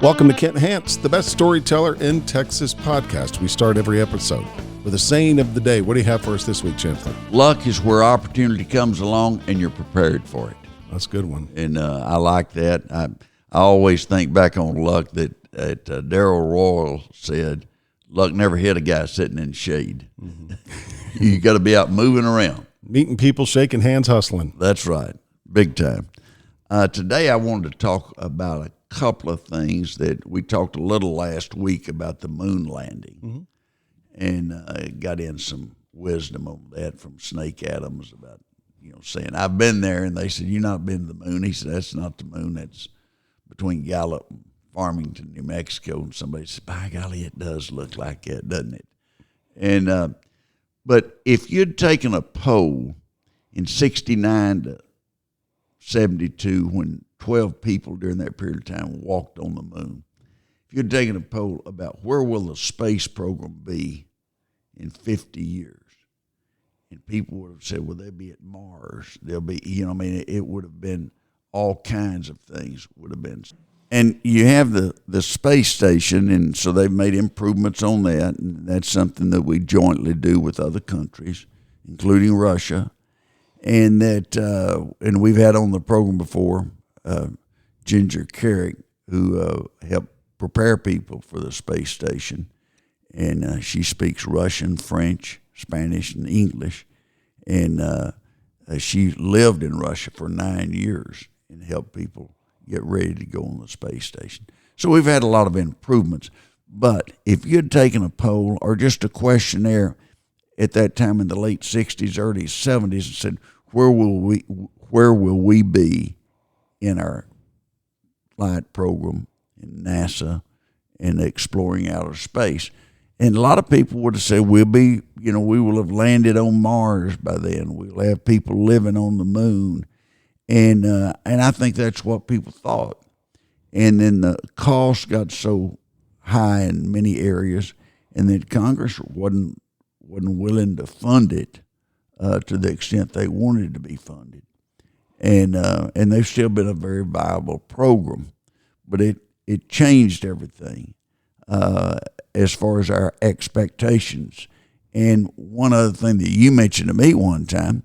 Welcome to Kent Hance, the best storyteller in Texas podcast. We start every episode with a saying of the day. What do you have for us this week, Chancellor? Luck is where opportunity comes along and you're prepared for it. That's a good one. And I like that. I always think back on luck that Darrell Royal said, luck never hit a guy sitting in shade. Mm-hmm. You got to be out moving around. Meeting people, shaking hands, hustling. That's right. Big time. Today I wanted to talk about a couple of things that we talked a little last week about the moon landing, and got in some wisdom on that from Snake Adams about, saying, I've been there, and they said, you've not been to the moon. He said, that's not the moon. That's between Gallup and Farmington, New Mexico. And somebody said, by golly, it does look like that, doesn't it? And but if you'd taken a poll in 69 to 72 when 12 people during that period of time walked on the moon, if you'd taken a poll about where will the space program be in 50 years, and people would have said, well, they'll be at Mars. They'll be, it would have been all kinds of things would have been. And you have the space station, and so they've made improvements on that, and that's something that we jointly do with other countries, including Russia. And that, and we've had on the program before Ginger Carrick, who helped prepare people for the space station, and she speaks Russian, French, Spanish, and English, and she lived in Russia for 9 years and helped people get ready to go on the space station. So we've had a lot of improvements. But if you'd taken a poll or just a questionnaire at that time in the late 60s, early 70s, and said, where will we be in our flight program in NASA and exploring outer space? And a lot of people would have said, we'll be, we will have landed on Mars by then. We'll have people living on the moon. And I think that's what people thought. And then the cost got so high in many areas, and that Congress wasn't willing to fund it to the extent they wanted to be funded. And they've still been a very viable program, but it changed everything as far as our expectations. And one other thing that you mentioned to me one time,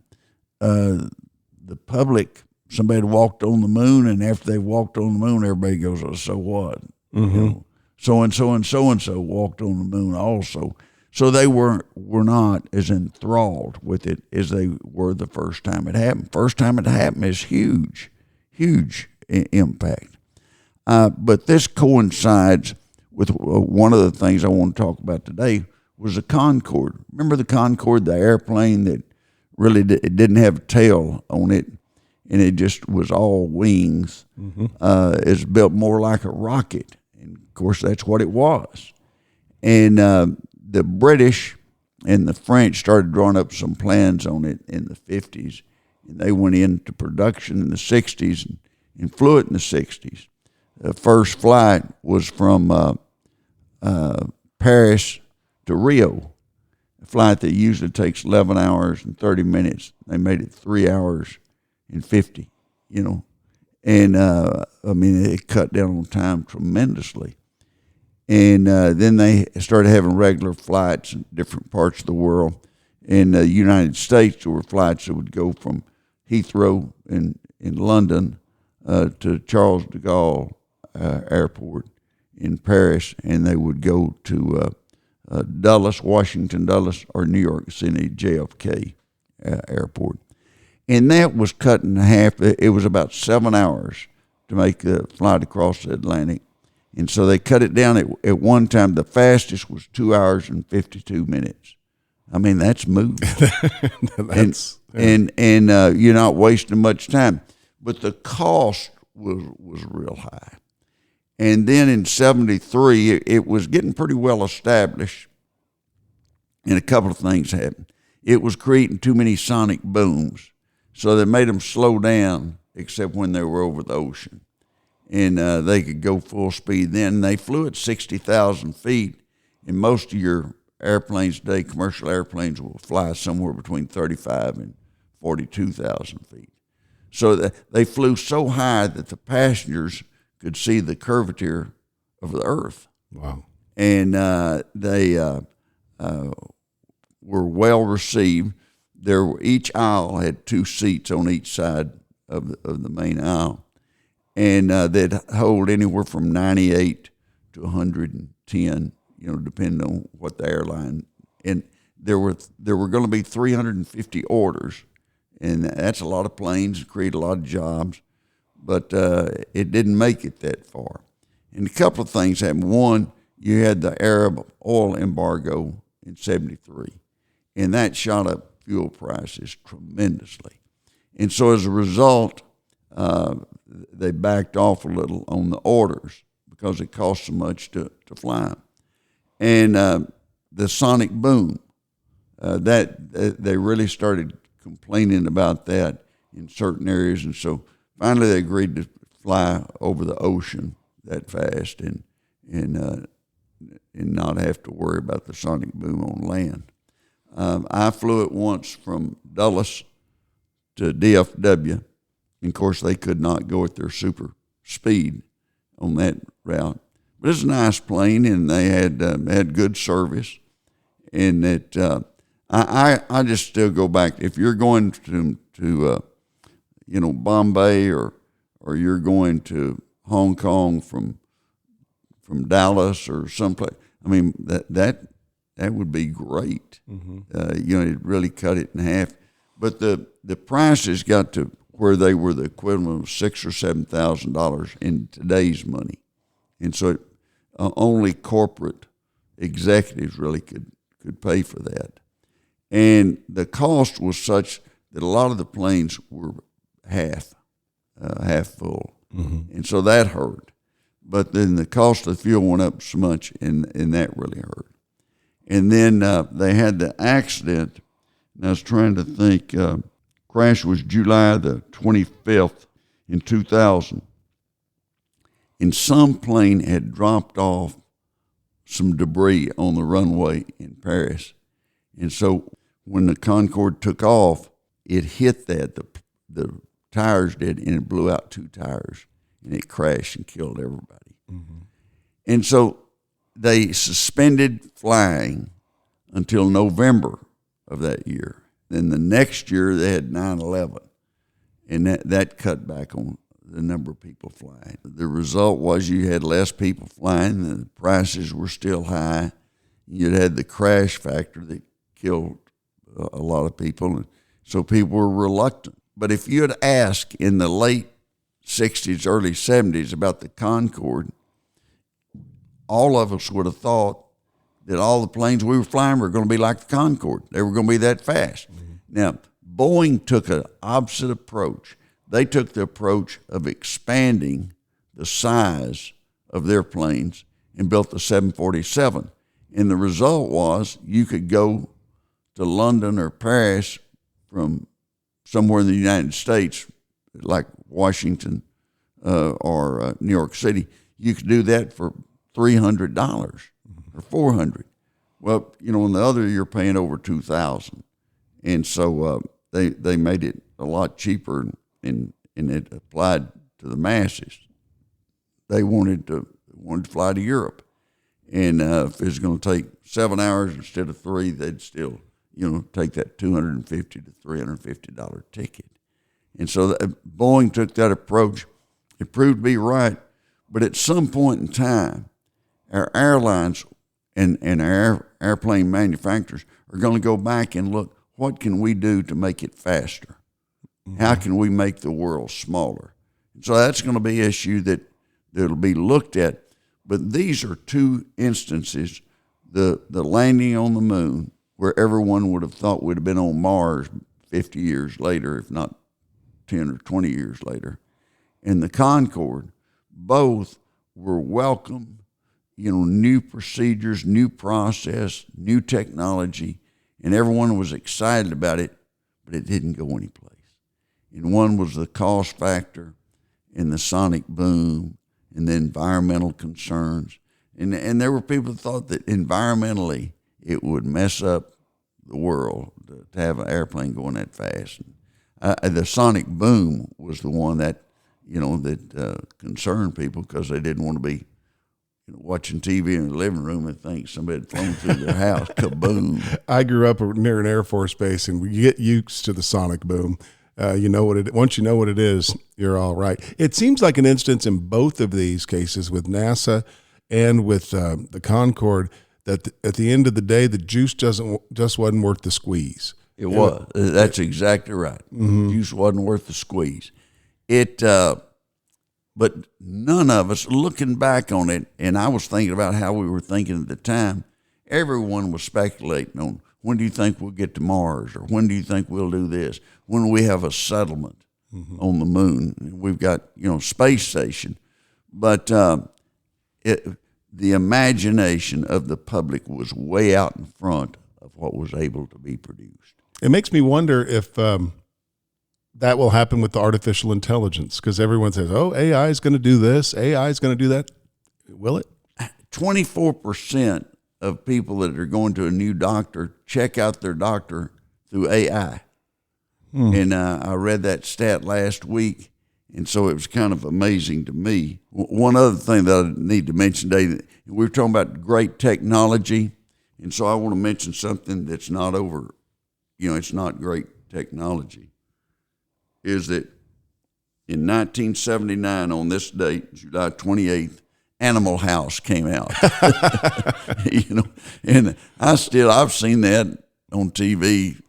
the public, somebody had walked on the moon, and after they walked on the moon, everybody goes, oh, so what? Mm-hmm. So-and-so and so-and-so walked on the moon also. So they were not as enthralled with it as they were the first time it happened. First time it happened is huge impact. But this coincides with one of the things I want to talk about today was the Concorde. Remember the Concorde, the airplane that really it didn't have a tail on it, and it just was all wings. Mm-hmm. It's built more like a rocket, and of course that's what it was. And the British and the French started drawing up some plans on it in the 50s, and they went into production in the 60s and flew it in the 60s. The first flight was from Paris to Rio, a flight that usually takes 11 hours and 30 minutes. They made it 3 hours and 50, and it cut down on time tremendously. And then they started having regular flights in different parts of the world. In the United States, there were flights that would go from Heathrow in London to Charles de Gaulle Airport in Paris, and they would go to Dulles, Washington Dulles, or New York City, JFK Airport. And that was cut in half. It was about 7 hours to make the flight across the Atlantic. And so they cut it down at one time. The fastest was 2 hours and 52 minutes. I mean, that's moving. And you're not wasting much time. But the cost was real high. And then in 73, it was getting pretty well established. And a couple of things happened. It was creating too many sonic booms. So they made them slow down, except when they were over the ocean. And they could go full speed then. They flew at 60,000 feet, and most of your airplanes today, commercial airplanes, will fly somewhere between 35 and 42,000 feet. So they flew so high that the passengers could see the curvature of the earth. Wow. And they were well received. Each aisle had 2 seats on each side of the main aisle, and they'd hold anywhere from 98 to 110, depending on what the airline. And there were going to be 350 orders, and that's a lot of planes, create a lot of jobs, but it didn't make it that far. And a couple of things happened. One, you had the Arab oil embargo in '73, and that shot up fuel prices tremendously. And so as a result, they backed off a little on the orders because it cost so much to fly them. And the sonic boom, they really started complaining about that in certain areas. And so finally they agreed to fly over the ocean that fast and not have to worry about the sonic boom on land. I flew it once from Dulles to DFW. And of course, they could not go at their super speed on that route. But it's a nice plane, and they had good service. And that I just still go back. If you're going to Bombay or you're going to Hong Kong from Dallas or someplace, I mean that would be great. Mm-hmm. It really cut it in half. But the prices got to where they were the equivalent of $6,000 or $7,000 in today's money, and so only corporate executives really could pay for that. And the cost was such that a lot of the planes were half full, mm-hmm. and so that hurt. But then the cost of fuel went up so much, and that really hurt. And then they had the accident, and I was trying to think. Crash was July the 25th in 2000, and some plane had dropped off some debris on the runway in Paris. And so when the Concorde took off, it hit that, the tires did, and it blew out 2 tires, and it crashed and killed everybody. Mm-hmm. And so they suspended flying until November of that year. Then the next year they had 9/11, and that cut back on the number of people flying. The result was you had less people flying, and the prices were still high. You had the crash factor that killed a lot of people, and so people were reluctant. But if you had asked in the late 60s, early 70s about the Concorde, all of us would have thought that all the planes we were flying were going to be like the Concorde. They were going to be that fast. Mm-hmm. Now, Boeing took an opposite approach. They took the approach of expanding the size of their planes and built the 747. And the result was you could go to London or Paris from somewhere in the United States, like Washington or New York City. You could do that for $300 or $400. Well, in the other you're paying over $2,000, and so they made it a lot cheaper, and it applied to the masses. They wanted to fly to Europe, and if it's going to take 7 hours instead of 3, they'd still take that $250 to $350 ticket. And so Boeing took that approach. It proved to be right, but at some point in time, our airlines and our airplane manufacturers are going to go back and look, what can we do to make it faster? Mm-hmm. How can we make the world smaller? And so that's going to be an issue that'll be looked at. But these are 2 instances, the landing on the moon, where everyone would have thought we'd have been on Mars 50 years later, if not 10 or 20 years later, and the Concorde, both were welcome, new procedures, new process, new technology, and everyone was excited about it, but it didn't go anyplace. And one was the cost factor and the sonic boom and the environmental concerns. And there were people that thought that environmentally it would mess up the world to have an airplane going that fast. The sonic boom was the one that concerned people because they didn't want to be watching TV in the living room and think somebody had flown through their house. Kaboom! I grew up near an Air Force base, and we get used to the sonic boom. Once you know what it is, you're all right. It seems like an instance in both of these cases with NASA and with the Concorde that at the end of the day, the juice just wasn't worth the squeeze. It was. That's exactly right. Mm-hmm. Juice wasn't worth the squeeze. But none of us, looking back on it, and I was thinking about how we were thinking at the time, everyone was speculating on, when do you think we'll get to Mars, or when do you think we'll do this? When will we have a settlement on the moon? We've got, space station. But the imagination of the public was way out in front of what was able to be produced. It makes me wonder if that will happen with the artificial intelligence, because everyone says, oh, AI is going to do this, AI is going to do that. Will it? 24% of people that are going to a new doctor check out their doctor through AI. And I read that stat last week, and so it was kind of amazing to me. One other thing that I need to mention today, we were talking about great technology, and so I want to mention something that's not over, it's not great technology, is that in 1979 on this date, July 28th, Animal House came out. And I've seen that on TV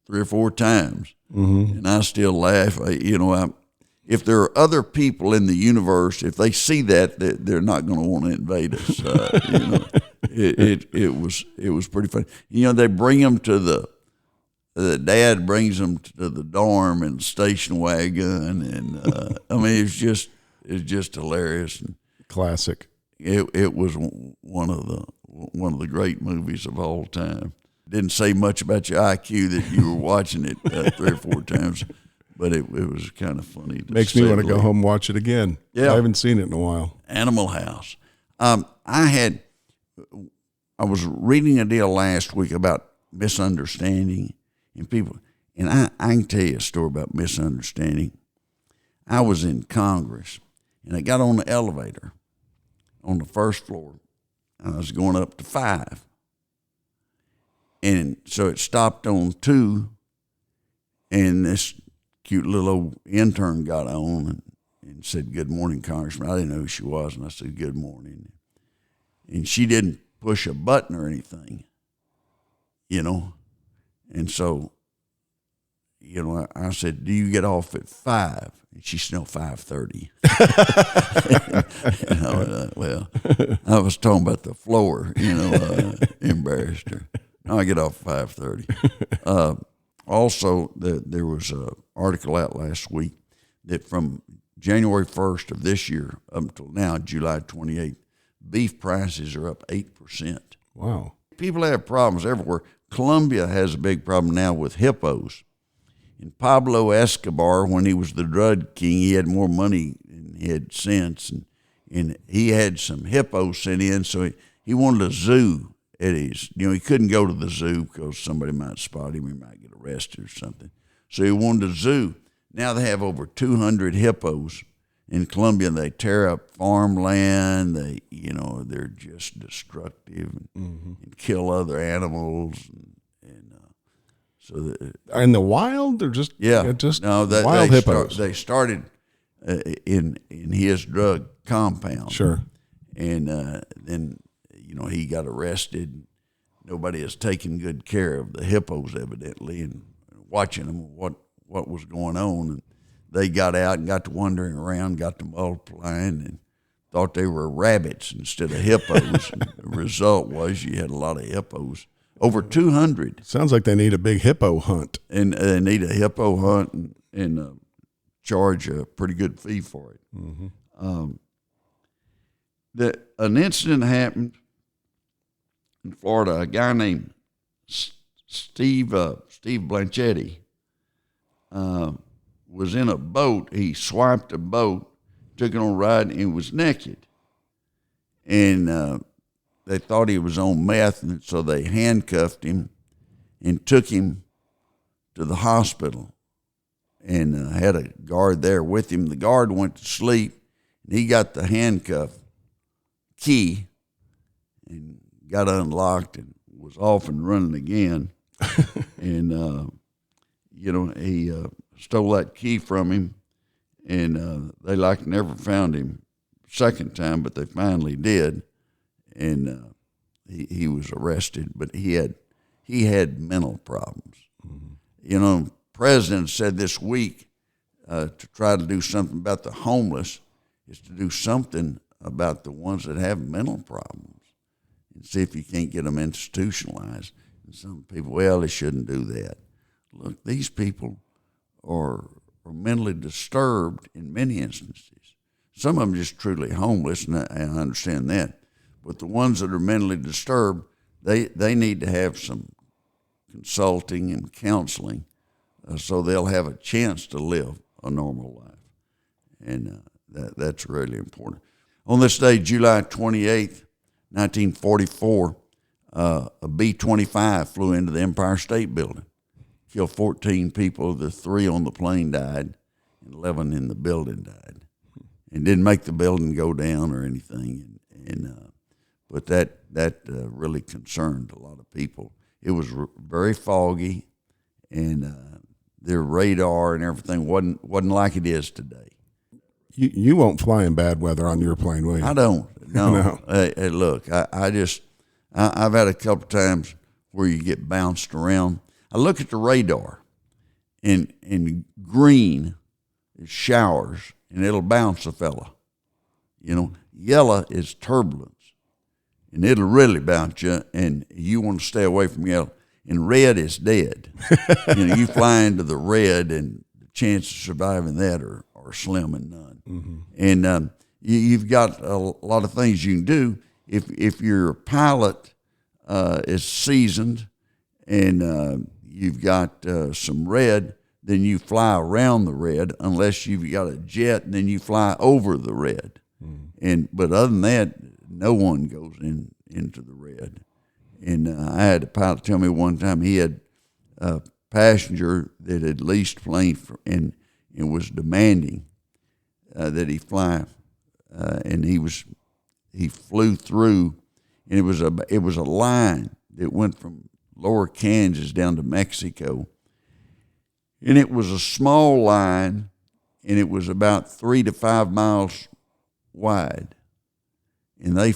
3 or 4 times. And I still laugh. If there are other people in the universe, if they see that, they're not going to want to invade us. It was pretty funny. They bring them to the dad brings them to the dorm in the station wagon, and it's just hilarious. And classic. It was one of the great movies of all time. Didn't say much about your IQ that you were watching it 3 or 4 times, but it was kind of funny. Makes me want to go home and watch it again. Yeah. I haven't seen it in a while. Animal House. I was reading a deal last week about misunderstanding and people, and I can tell you a story about misunderstanding. I was in Congress, and I got on the elevator on the first floor, and I was going up to 5. And so it stopped on 2, and this cute little old intern got on and said, "Good morning, Congressman." I didn't know who she was, and I said, "Good morning." And she didn't push a button or anything, And so, I said, "Do you get off at 5?" And she said, "No, 5:30. And I went, well, I was talking about the floor, embarrassed her. No, I get off at 5:30. Also, there was an article out last week that from January 1st of this year up until now, July 28th, beef prices are up 8%. Wow. People have problems everywhere. Colombia has a big problem now with hippos. And Pablo Escobar, when he was the drug king, he had more money than he had sense. And he had some hippos sent in, so he wanted a zoo at his, he couldn't go to the zoo because somebody might spot him, he might get arrested or something. So he wanted a zoo. Now they have over 200 hippos in Colombia. They tear up farmland. They're just destructive and kill other animals. So in the wild, they're just wild hippos. They started in his drug compound. Sure. And then he got arrested. Nobody has taken good care of the hippos, evidently, and watching them what was going on. And they got out and got to wandering around, got to multiplying, and thought they were rabbits instead of hippos. And the result was you had a lot of hippos. Over 200. Sounds like they need a big hippo hunt. And they need a hippo hunt and charge a pretty good fee for it. Mm-hmm. An incident happened in Florida. A guy named Steve Blanchetti was in a boat. He swiped a boat, took it on a ride, and was naked. And they thought he was on meth, and so they handcuffed him and took him to the hospital and had a guard there with him. The guard went to sleep, and he got the handcuff key and got unlocked and was off and running again. And, he stole that key from him, and they never found him second time, but they finally did. And he was arrested, but he had mental problems. Mm-hmm. President said this week to try to do something about the homeless is to do something about the ones that have mental problems and see if you can't get them institutionalized. And some people, well, they shouldn't do that. Look, these people are mentally disturbed in many instances. Some of them just truly homeless, and I understand that. But the ones that are mentally disturbed, they need to have some consulting and counseling so they'll have a chance to live a normal life. And that's really important. On this day, July 28th, 1944, a B-25 flew into the Empire State Building, killed 14 people. The 3 on the plane died, and 11 in the building died. And didn't make the building go down or anything. But that really concerned a lot of people. It was very foggy, and their radar and everything wasn't like it is today. You won't fly in bad weather on your plane, will you? I don't. No. No. Hey, look, I've had a couple times where you get bounced around. I look at the radar, and green is showers, and it'll bounce a fella. Yellow is turbulence, and it'll really bounce you, and you want to stay away from yellow. And red is dead. You fly into the red, and the chances of surviving that are slim and none. Mm-hmm. And you've got a lot of things you can do. If your pilot is seasoned and you've got some red, then you fly around the red, unless you've got a jet, and then you fly over the red. Mm. But other than that, no one goes into the red. And I had a pilot tell me one time he had a passenger that had leased plane and was demanding that he fly, and he flew through, and it was a line that went from lower Kansas down to Mexico, and it was a small line, and it was about 3 to 5 miles wide, and they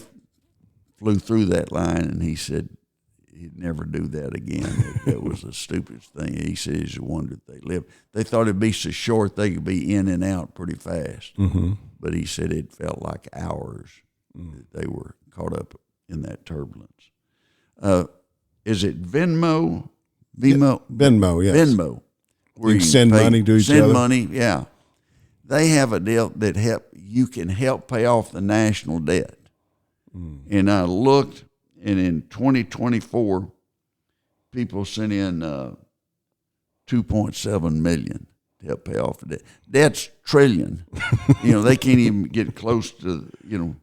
flew through that line, and he said he'd never do that again. That was the stupidest thing. He said he's wondered they lived. They thought it'd be so short they could be in and out pretty fast. Mm-hmm. But he said it felt like hours that they were caught up in that turbulence. Is it Venmo? Venmo, yes. Venmo. Where you can send money to each other. Send money, yeah. They have a deal that you can help pay off the national debt. Mm. And I looked, and in 2024, people sent in $2.7 million to help pay off the debt. That's trillion. They can't even get close to, and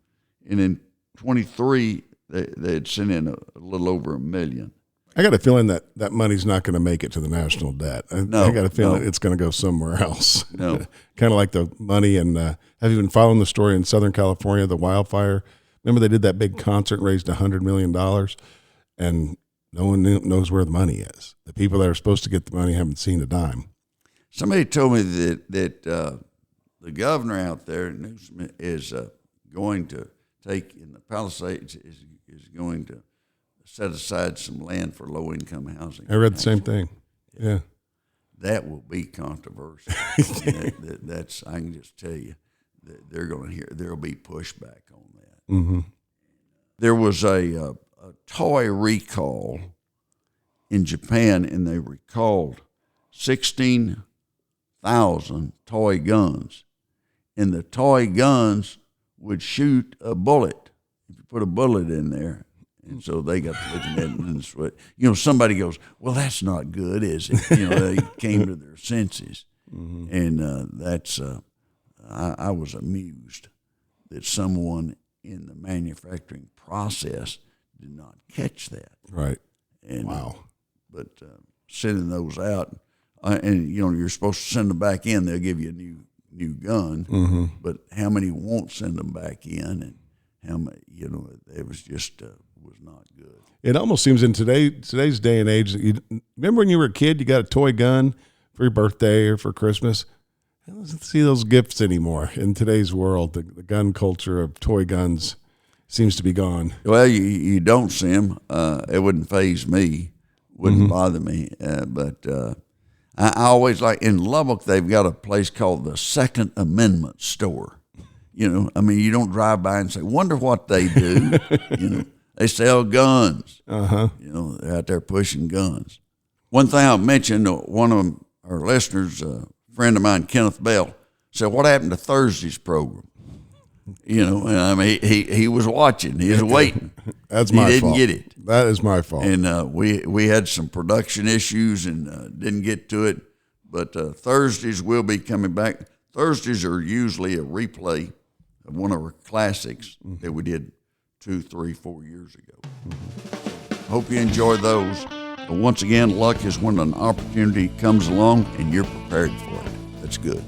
in 23, they had sent in a little over $1 million. I got a feeling that money's not going to make it to the national debt. I got a feeling it's going to go somewhere else. No. Kind of like the money. And have you been following the story in Southern California, the wildfire? Remember they did that big concert and raised $100 million, and no one knows where the money is. The people that are supposed to get the money haven't seen a dime. Somebody told me that the governor out there, Newsom, is going to take in the Palisades is going to set aside some land for low-income housing. I read the same thing. Yeah. That will be controversial. That's I can just tell you that there'll be pushback on that. Mm-hmm. There was a toy recall in Japan, and they recalled 16,000 toy guns, and the toy guns would shoot a bullet if you put a bullet in there. And so they got to looking at it and sweat. Somebody goes, well, that's not good, is it? They came to their senses. Mm-hmm. And that's, I was amused that someone in the manufacturing process did not catch that. Right. And, wow. But sending those out, and you're supposed to send them back in. They'll give you a new gun. Mm-hmm. But how many won't send them back in? And how many? It was just was not good. It almost seems in today's day and age that remember when you were a kid, you got a toy gun for your birthday or for Christmas. I don't see those gifts anymore in today's world. The gun culture of toy guns seems to be gone. Well, you don't see them. It wouldn't faze me, wouldn't bother me. But I always like, in Lubbock, they've got a place called the Second Amendment store. You don't drive by and say, wonder what they do. They sell guns. They're out there pushing guns. One thing I'll mention, one of our listeners, a friend of mine, Kenneth Bell, said, what happened to Thursday's program? He was watching. He was waiting. That's my fault. He didn't get it. That is my fault. And we had some production issues and didn't get to it. But Thursdays will be coming back. Thursdays are usually a replay of one of our classics that we did 2, 3, 4 years ago. Hope you enjoy those. But once again, luck is when an opportunity comes along and you're prepared for it. That's good.